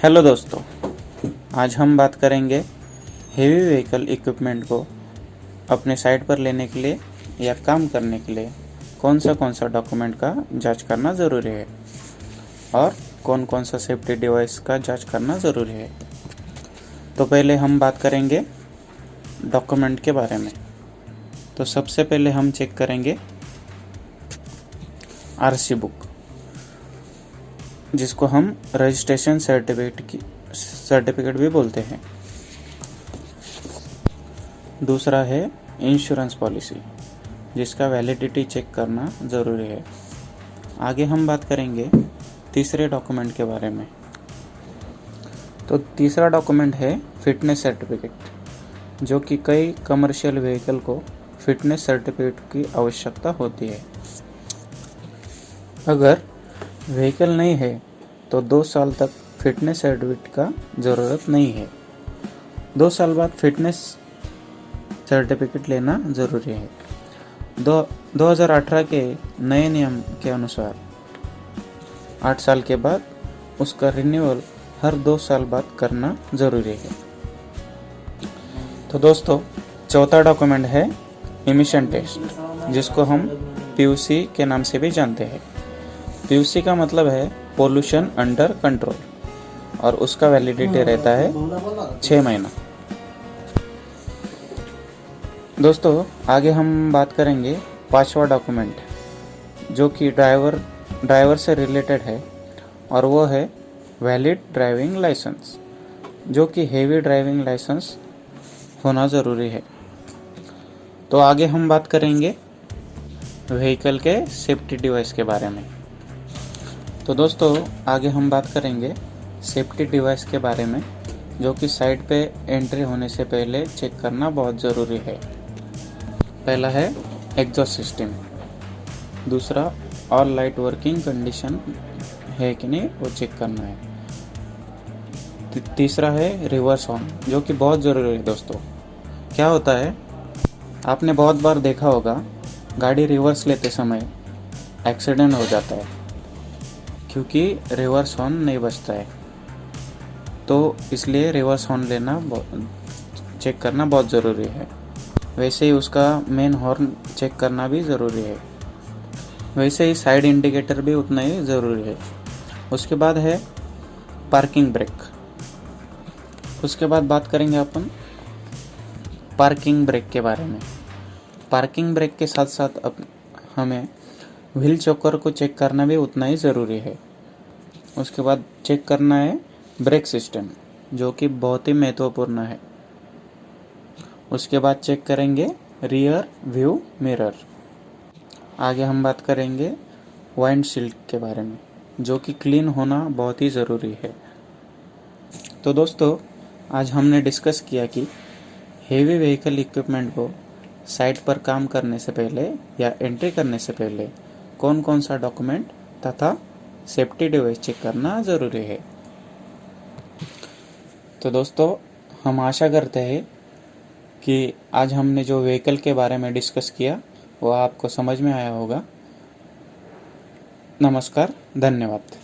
Hello दोस्तों, आज हम बात करेंगे हेवी व्हीकल इक्विपमेंट को अपने साइट पर लेने के लिए या काम करने के लिए कौन सा डॉक्यूमेंट का जांच करना ज़रूरी है और कौन सा सेफ्टी डिवाइस का जांच करना ज़रूरी है। तो पहले हम बात करेंगे डॉक्यूमेंट के बारे में। तो सबसे पहले हम चेक करेंगे आरसी बुक, जिसको हम रजिस्ट्रेशन सर्टिफिकेट भी बोलते हैं। दूसरा है इंश्योरेंस पॉलिसी, जिसका वैलिडिटी चेक करना ज़रूरी है। आगे हम बात करेंगे तीसरे डॉक्यूमेंट के बारे में। तो तीसरा डॉक्यूमेंट है फिटनेस सर्टिफिकेट, जो कि कई कमर्शियल व्हीकल को फिटनेस सर्टिफिकेट की आवश्यकता होती है। अगर व्हीकल नहीं है तो 2 साल तक फिटनेस सर्टिफिकेट का ज़रूरत नहीं है। 2 साल बाद फिटनेस सर्टिफिकेट लेना ज़रूरी है। 2018 के नए नियम के अनुसार 8 साल के बाद उसका रिन्यूअल हर 2 साल बाद करना ज़रूरी है। तो दोस्तों, चौथा डॉक्यूमेंट है इमिशन टेस्ट, जिसको हम पीयूसी के नाम से भी जानते हैं। पीयूसी का मतलब है पोल्यूशन अंडर कंट्रोल, और उसका वैलिडिटी रहता है 6 महीना। दोस्तों, आगे हम बात करेंगे 5वां डॉक्यूमेंट, जो कि ड्राइवर से रिलेटेड है, और वो है वैलिड ड्राइविंग लाइसेंस, जो कि हेवी ड्राइविंग लाइसेंस होना ज़रूरी है। तो आगे हम बात करेंगे व्हीकल के सेफ्टी डिवाइस के बारे में। तो दोस्तों, आगे हम बात करेंगे सेफ्टी डिवाइस के बारे में, जो कि साइट पे एंट्री होने से पहले चेक करना बहुत ज़रूरी है। पहला है एग्जॉस्ट सिस्टम, दूसरा ऑल लाइट वर्किंग कंडीशन है कि नहीं वो चेक करना है। तीसरा है रिवर्स हॉर्न, जो कि बहुत ज़रूरी है। दोस्तों, क्या होता है, आपने बहुत बार देखा होगा गाड़ी रिवर्स लेते समय एक्सीडेंट हो जाता है, क्योंकि रिवर्स हॉर्न नहीं बजता है। तो इसलिए रिवर्स हॉर्न लेना चेक करना बहुत ज़रूरी है। वैसे ही उसका मेन हॉर्न चेक करना भी ज़रूरी है। वैसे ही साइड इंडिकेटर भी उतना ही ज़रूरी है। उसके बाद है पार्किंग ब्रेक। उसके बाद बात करेंगे अपन पार्किंग ब्रेक के बारे में। पार्किंग ब्रेक के साथ साथ हमें व्हील चोकर को चेक करना भी उतना ही ज़रूरी है। उसके बाद चेक करना है ब्रेक सिस्टम, जो कि बहुत ही महत्वपूर्ण है। उसके बाद चेक करेंगे रियर व्यू मिरर। आगे हम बात करेंगे वाइंडशील्ड के बारे में, जो कि क्लीन होना बहुत ही ज़रूरी है। तो दोस्तों, आज हमने डिस्कस किया कि हेवी व्हीकल इक्विपमेंट को साइट पर काम करने से पहले या एंट्री करने से पहले कौन सा डॉक्यूमेंट तथा सेफ्टी डिवाइस चेक करना ज़रूरी है। तो दोस्तों, हम आशा करते हैं कि आज हमने जो व्हीकल के बारे में डिस्कस किया वो आपको समझ में आया होगा। नमस्कार, धन्यवाद।